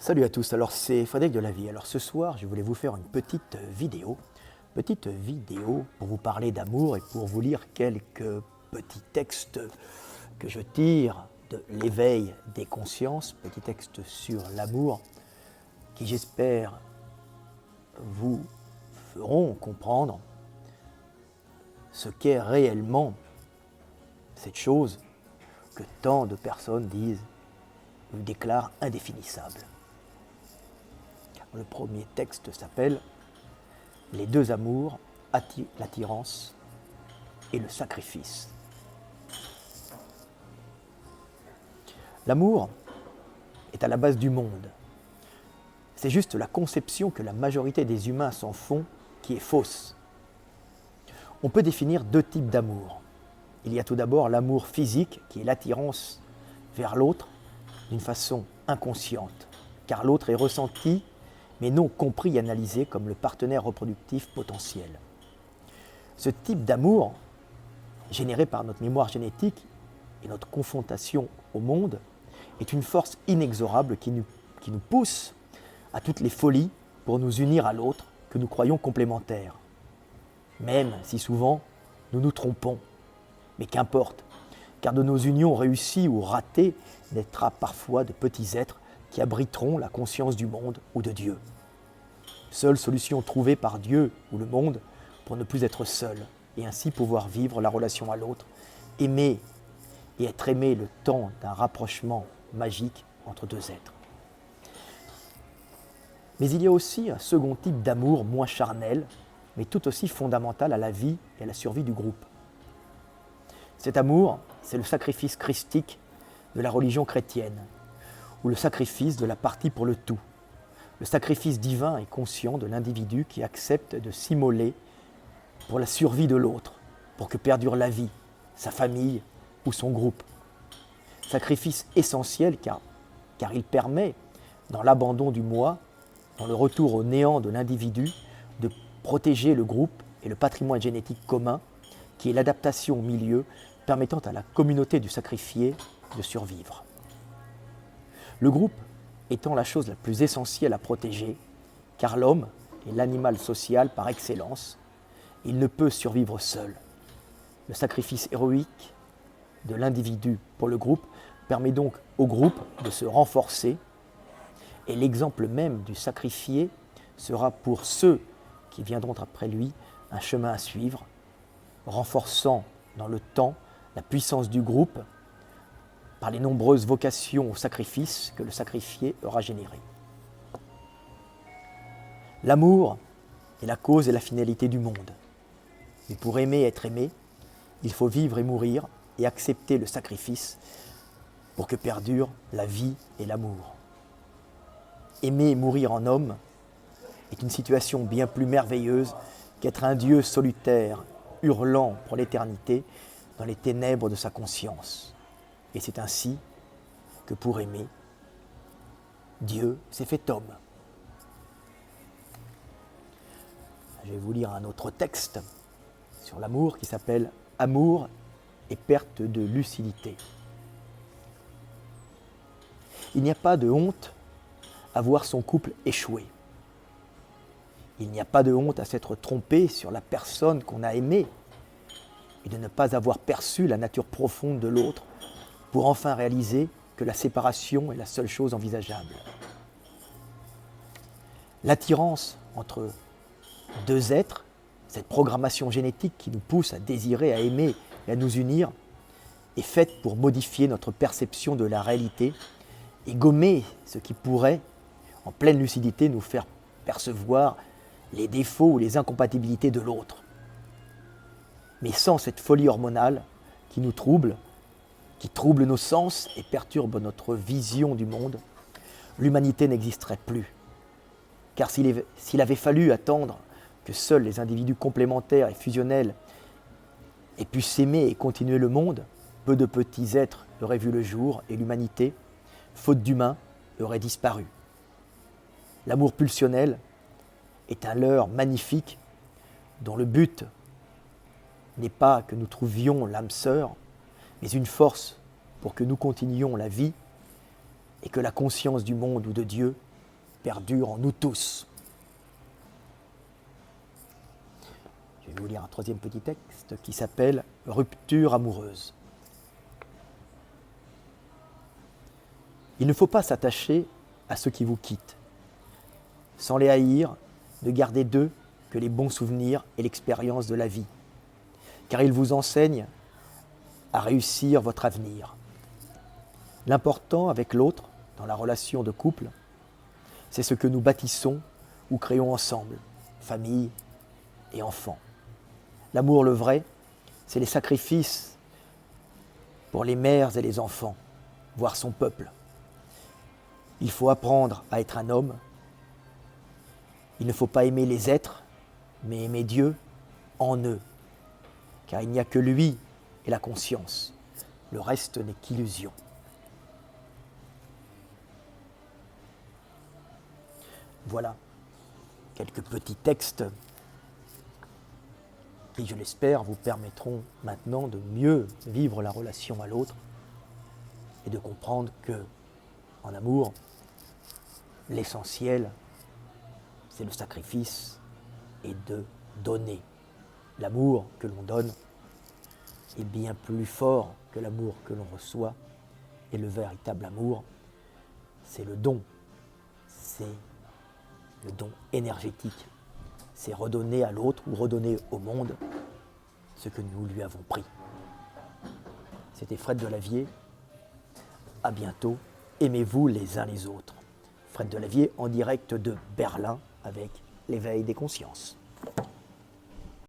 Salut à tous, alors c'est Frédéric de la Vie. Alors ce soir, je voulais vous faire une petite vidéo pour vous parler d'amour et pour vous lire quelques petits textes que je tire de l'éveil des consciences, petits textes sur l'amour qui j'espère vous feront comprendre ce qu'est réellement cette chose que tant de personnes disent ou déclarent indéfinissable. Le premier texte s'appelle « Les deux amours, l'attirance et le sacrifice ». L'amour est à la base du monde. C'est juste la conception que la majorité des humains s'en font qui est fausse. On peut définir deux types d'amour. Il y a tout d'abord l'amour physique, qui est l'attirance vers l'autre d'une façon inconsciente, car l'autre est ressenti mais non compris et analysé comme le partenaire reproductif potentiel. Ce type d'amour, généré par notre mémoire génétique et notre confrontation au monde, est une force inexorable qui nous pousse à toutes les folies pour nous unir à l'autre que nous croyons complémentaire. Même si souvent nous nous trompons. Mais qu'importe, car de nos unions réussies ou ratées naîtra parfois de petits êtres qui abriteront la conscience du monde ou de Dieu. Seule solution trouvée par Dieu ou le monde pour ne plus être seul et ainsi pouvoir vivre la relation à l'autre, aimer et être aimé le temps d'un rapprochement magique entre deux êtres. Mais il y a aussi un second type d'amour moins charnel, mais tout aussi fondamental à la vie et à la survie du groupe. Cet amour, c'est le sacrifice christique de la religion chrétienne, ou le sacrifice de la partie pour le tout. Le sacrifice divin et conscient de l'individu qui accepte de s'immoler pour la survie de l'autre, pour que perdure la vie, sa famille ou son groupe. Sacrifice essentiel car il permet, dans l'abandon du moi, dans le retour au néant de l'individu, de protéger le groupe et le patrimoine génétique commun, qui est l'adaptation au milieu permettant à la communauté du sacrifié de survivre. Le groupe étant la chose la plus essentielle à protéger, car l'homme est l'animal social par excellence, il ne peut survivre seul. Le sacrifice héroïque de l'individu pour le groupe permet donc au groupe de se renforcer, et l'exemple même du sacrifié sera pour ceux qui viendront après lui un chemin à suivre, renforçant dans le temps la puissance du groupe par les nombreuses vocations au sacrifice que le sacrifié aura générées. L'amour est la cause et la finalité du monde. Mais pour aimer et être aimé, il faut vivre et mourir et accepter le sacrifice pour que perdure la vie et l'amour. Aimer et mourir en homme est une situation bien plus merveilleuse qu'être un Dieu solitaire, hurlant pour l'éternité dans les ténèbres de sa conscience. Et c'est ainsi que pour aimer, Dieu s'est fait homme. Je vais vous lire un autre texte sur l'amour qui s'appelle « Amour et perte de lucidité ». Il n'y a pas de honte à voir son couple échouer. Il n'y a pas de honte à s'être trompé sur la personne qu'on a aimée et de ne pas avoir perçu la nature profonde de l'autre pour enfin réaliser que la séparation est la seule chose envisageable. L'attirance entre deux êtres, cette programmation génétique qui nous pousse à désirer, à aimer et à nous unir, est faite pour modifier notre perception de la réalité et gommer ce qui pourrait, en pleine lucidité, nous faire percevoir les défauts ou les incompatibilités de l'autre. Mais sans cette folie hormonale qui nous trouble, qui trouble nos sens et perturbe notre vision du monde, l'humanité n'existerait plus. Car s'il avait fallu attendre que seuls les individus complémentaires et fusionnels aient pu s'aimer et continuer le monde, peu de petits êtres auraient vu le jour et l'humanité, faute d'humains, aurait disparu. L'amour pulsionnel est un leurre magnifique dont le but n'est pas que nous trouvions l'âme sœur, mais une force pour que nous continuions la vie et que la conscience du monde ou de Dieu perdure en nous tous. Je vais vous lire un troisième petit texte qui s'appelle « Rupture amoureuse ». Il ne faut pas s'attacher à ceux qui vous quittent. Sans les haïr, ne gardez d'eux que les bons souvenirs et l'expérience de la vie, car ils vous enseignent à réussir votre avenir. L'important avec l'autre, dans la relation de couple, c'est ce que nous bâtissons ou créons ensemble, famille et enfants. L'amour, le vrai, c'est les sacrifices pour les mères et les enfants, voire son peuple. Il faut apprendre à être un homme. Il ne faut pas aimer les êtres, mais aimer Dieu en eux, car il n'y a que lui et la conscience. Le reste n'est qu'illusion. Voilà quelques petits textes qui, je l'espère, vous permettront maintenant de mieux vivre la relation à l'autre et de comprendre que, en amour, l'essentiel, c'est le sacrifice et de donner. L'amour que l'on donne est bien plus fort que l'amour que l'on reçoit. Et le véritable amour, c'est le don. C'est le don énergétique. C'est redonner à l'autre ou redonner au monde ce que nous lui avons pris. C'était Fred Delavier. À bientôt. Aimez-vous les uns les autres. Fred Delavier en direct de Berlin avec l'éveil des consciences.